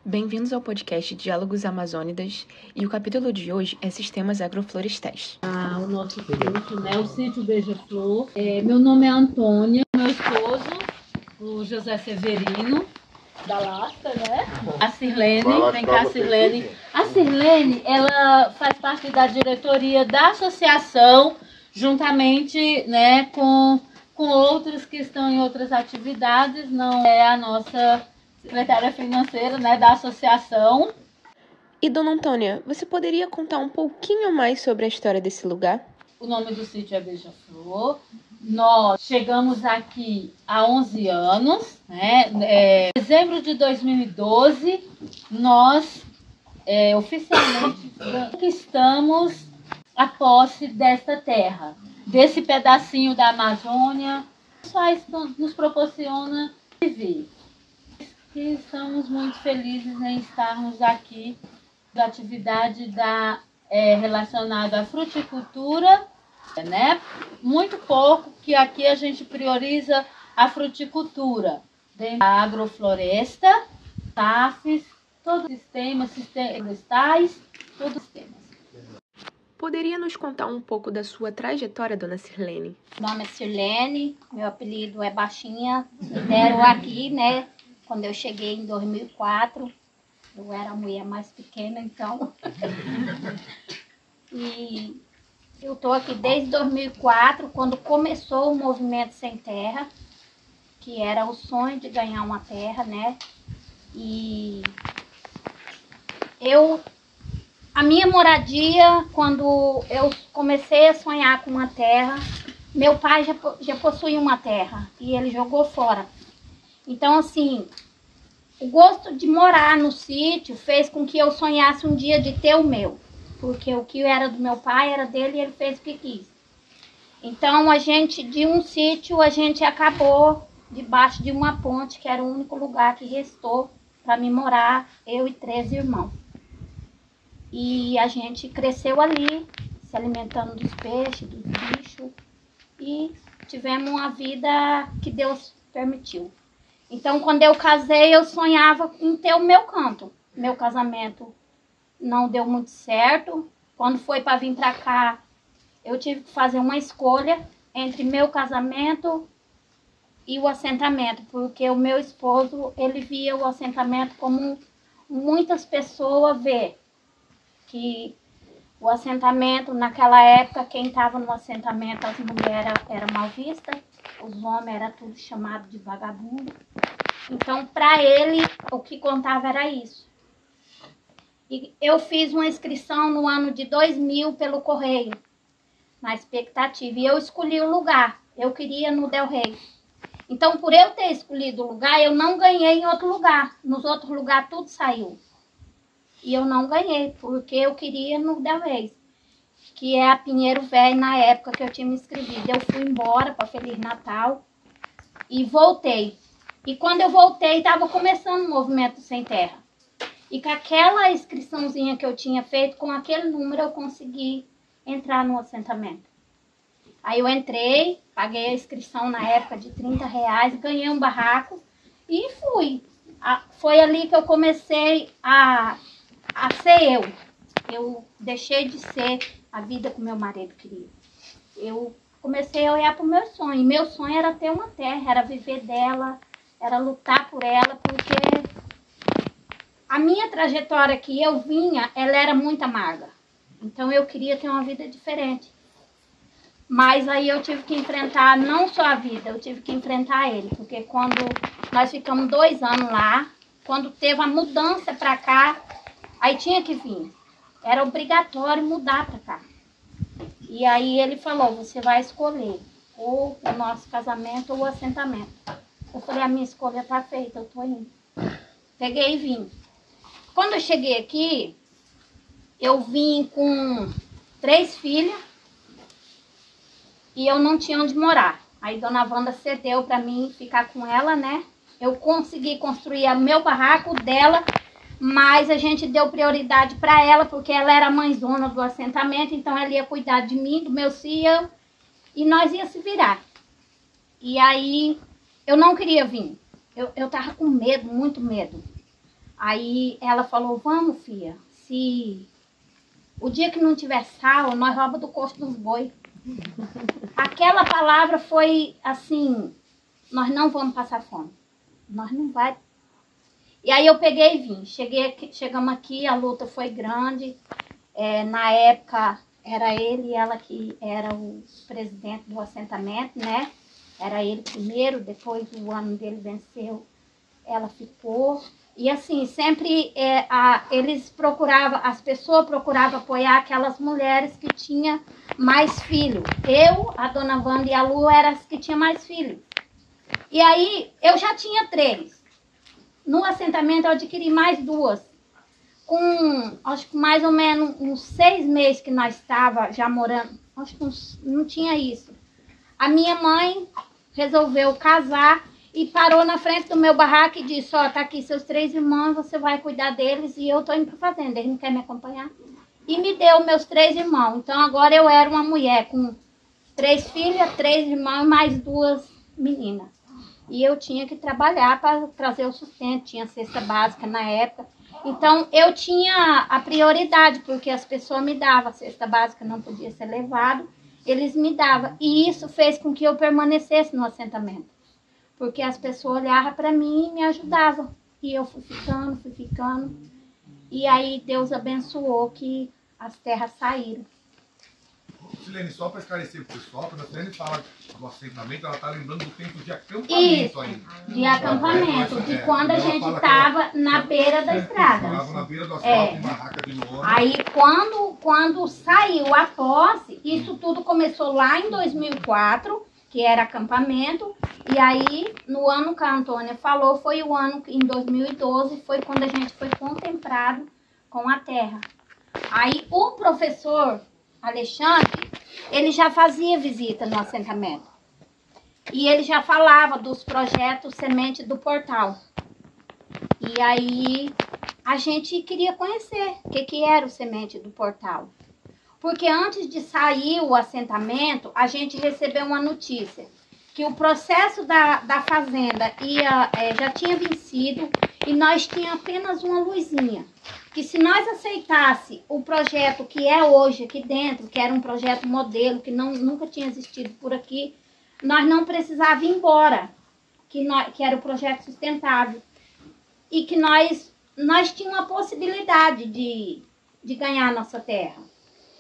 Bem-vindos ao podcast Diálogos Amazônidas e o capítulo de hoje é Sistemas Agroflorestais. O nosso sítio, né? O sítio Beija-Flor. Meu nome é Antônia, meu esposo, o José Severino, da Lasca, né? A Sirlene, vem cá, Sirlene. A Sirlene, ela faz parte da diretoria da associação, juntamente, né, com outros que estão em outras atividades, não é a nossa secretária financeira, né, da associação. E, dona Antônia, você poderia contar um pouquinho mais sobre a história desse lugar? O nome do sítio é Beija-Flor. Nós chegamos aqui há 11 anos, né? Em dezembro de 2012, nós oficialmente conquistamos a posse desta terra, desse pedacinho da Amazônia, que nos proporciona viver. E estamos muito felizes em estarmos aqui da atividade relacionada à fruticultura, né? Muito pouco que aqui a gente prioriza a fruticultura, dentro da agrofloresta, TAFs, todos os sistemas florestais, todos os sistemas. Poderia nos contar um pouco da sua trajetória, dona Sirlene? Meu nome é Sirlene, meu apelido é Baixinha, me deram aqui, né? Quando eu cheguei em 2004, eu era a mulher mais pequena, então. E eu estou aqui desde 2004, quando começou o Movimento Sem Terra, que era o sonho de ganhar uma terra, né? E a minha moradia, quando eu comecei a sonhar com uma terra, meu pai já possuía uma terra e ele jogou fora. Então, assim, o gosto de morar no sítio fez com que eu sonhasse um dia de ter o meu. Porque o que era do meu pai era dele e ele fez o que quis. Então, de um sítio, a gente acabou debaixo de uma ponte, que era o único lugar que restou para mim morar, eu e 13 irmãos. E a gente cresceu ali, se alimentando dos peixes, dos bichos, e tivemos uma vida que Deus permitiu. Então, quando eu casei, eu sonhava em ter o meu canto. Meu casamento não deu muito certo. Quando foi para vir para cá, eu tive que fazer uma escolha entre meu casamento e o assentamento, porque o meu esposo, ele via o assentamento como muitas pessoas vê, que o assentamento, naquela época, quem estava no assentamento, as mulheres eram mal vistas, os homens eram tudo chamado de vagabundo. Então, para ele, o que contava era isso. E eu fiz uma inscrição no ano de 2000 pelo correio, na expectativa. E eu escolhi o lugar. Eu queria no Del Rey. Então, por eu ter escolhido o lugar, eu não ganhei em outro lugar. Nos outros lugares, tudo saiu. E eu não ganhei, porque eu queria no Del Rey, que é a Pinheiro Velho, na época que eu tinha me inscrevido. Eu fui embora para Feliz Natal e voltei. E quando eu voltei, estava começando o Movimento Sem Terra. E com aquela inscriçãozinha que eu tinha feito, com aquele número, eu consegui entrar no assentamento. Aí eu entrei, paguei a inscrição na época de R$30, ganhei um barraco e fui. Foi ali que eu comecei a ser eu. Eu deixei de ser a vida que meu marido queria. Eu comecei a olhar para o meu sonho. E meu sonho era ter uma terra, era viver dela, era lutar por ela, porque a minha trajetória que eu vinha, ela era muito amarga. Então eu queria ter uma vida diferente. Mas aí eu tive que enfrentar não só a vida, eu tive que enfrentar ele. Porque quando nós ficamos 2 anos lá, quando teve a mudança para cá, aí tinha que vir. Era obrigatório mudar para cá. E aí ele falou, você vai escolher ou o nosso casamento ou o assentamento. Eu falei, a minha escolha está feita, eu estou indo. Peguei e vim. Quando eu cheguei aqui, eu vim com 3 filhas e eu não tinha onde morar. Aí dona Wanda cedeu para mim ficar com ela, né? Eu consegui construir o meu barraco dela, mas a gente deu prioridade para ela, porque ela era a mãezona do assentamento, então ela ia cuidar de mim, do meu filho, e nós ia se virar. E aí eu não queria vir. Eu tava com medo, muito medo. Aí ela falou, vamos, filha, se o dia que não tiver sal, nós roubamos do coxo dos boi. Aquela palavra foi assim, nós não vamos passar fome. Nós não vai. E aí eu peguei e vim. Chegamos aqui, a luta foi grande. Na época, era ele e ela que era o presidente do assentamento, né? Era ele primeiro, depois o ano dele venceu, ela ficou. E assim, sempre eles procuravam, as pessoas procuravam apoiar aquelas mulheres que tinham mais filhos. Eu, a dona Wanda e a Lu eram as que tinham mais filhos. E aí, eu já tinha 3. No assentamento, eu adquiri mais 2. Com, acho que mais ou menos uns 6 meses que nós estávamos já morando, acho que não tinha isso. A minha mãe resolveu casar e parou na frente do meu barraco e disse, ó, tá aqui seus 3 irmãos, você vai cuidar deles e eu tô indo pra fazenda, eles não querem me acompanhar. E me deu meus 3 irmãos. Então agora eu era uma mulher com 3 filhas, 3 irmãos e mais 2 meninas. E eu tinha que trabalhar para trazer o sustento, tinha cesta básica na época. Então eu tinha a prioridade, porque as pessoas me davam, a cesta básica não podia ser levado, eles me davam. E isso fez com que eu permanecesse no assentamento. Porque as pessoas olhavam para mim e me ajudavam. E eu fui ficando. E aí Deus abençoou que as terras saíram. Silene, só para esclarecer para o pessoal, quando a Silene fala do assentamento, ela está lembrando do tempo de acampamento ainda. De acampamento, de quando a gente estava na beira da estrada. Falava na beira do asfalto, em barraca de lona. Aí quando saiu a posse, isso tudo começou lá em 2004, que era acampamento, e aí no ano que a Antônia falou, foi o ano, em 2012, foi quando a gente foi contemplado com a terra. Aí o professor Alexandre, ele já fazia visita no assentamento. E ele já falava dos projetos Semente do Portal. E aí a gente queria conhecer o que era o Semente do Portal. Porque antes de sair o assentamento, a gente recebeu uma notícia que o processo da fazenda já tinha vencido e nós tínhamos apenas uma luzinha. Que se nós aceitasse o projeto que é hoje aqui dentro, que era um projeto modelo, que nunca tinha existido por aqui, nós não precisávamos ir embora, que era o projeto sustentável. E que nós tínhamos a possibilidade de ganhar a nossa terra.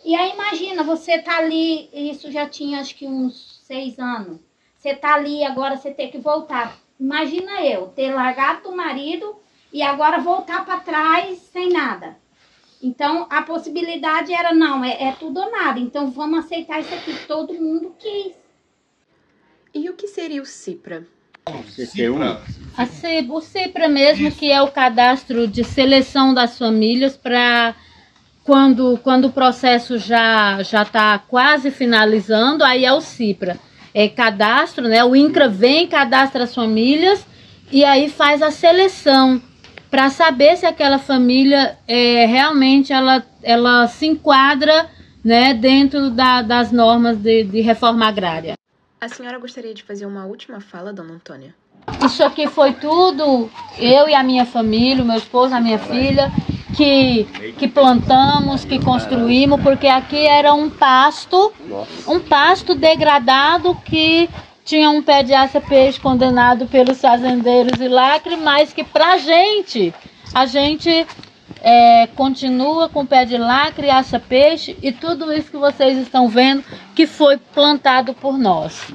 E aí imagina, você tá ali, isso já tinha acho que uns 6 anos, você tá ali, agora você tem que voltar. Imagina eu ter largado o marido e agora voltar para trás sem nada. Então, a possibilidade era, não, é tudo ou nada. Então, vamos aceitar isso aqui. Todo mundo quis. E o que seria o CIPRA? O CIPRA mesmo, que é o cadastro de seleção das famílias para quando o processo já está quase finalizando, aí é o CIPRA. É cadastro, né? O INCRA vem, cadastra as famílias e aí faz a seleção para saber se aquela família realmente ela se enquadra, né, dentro das normas de reforma agrária. A senhora gostaria de fazer uma última fala, dona Antônia? Isso aqui foi tudo eu e a minha família, o meu esposo, a minha filha, que plantamos, que construímos, porque aqui era um pasto degradado que tinha um pé de aça-peixe condenado pelos fazendeiros e lacre, mas que a gente continua com pé de lacre, aça-peixe e tudo isso que vocês estão vendo que foi plantado por nós.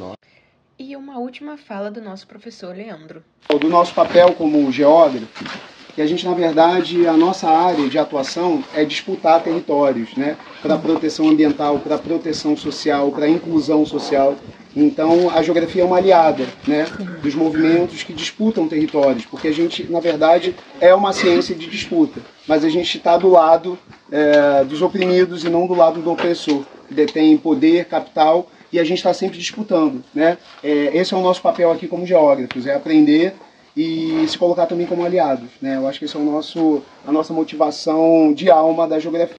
E uma última fala do nosso professor Leandro. Do nosso papel como geógrafo, que a gente, na verdade, a nossa área de atuação é disputar territórios, né? Para proteção ambiental, para proteção social, para inclusão social. Então, a geografia é uma aliada, né, dos movimentos que disputam territórios, porque a gente, na verdade, é uma ciência de disputa, mas a gente está do lado dos oprimidos e não do lado do opressor, que detém poder, capital, e a gente está sempre disputando, né? Esse é o nosso papel aqui como geógrafos, é aprender e se colocar também como aliados, né? Eu acho que esse é a nossa motivação de alma da geografia.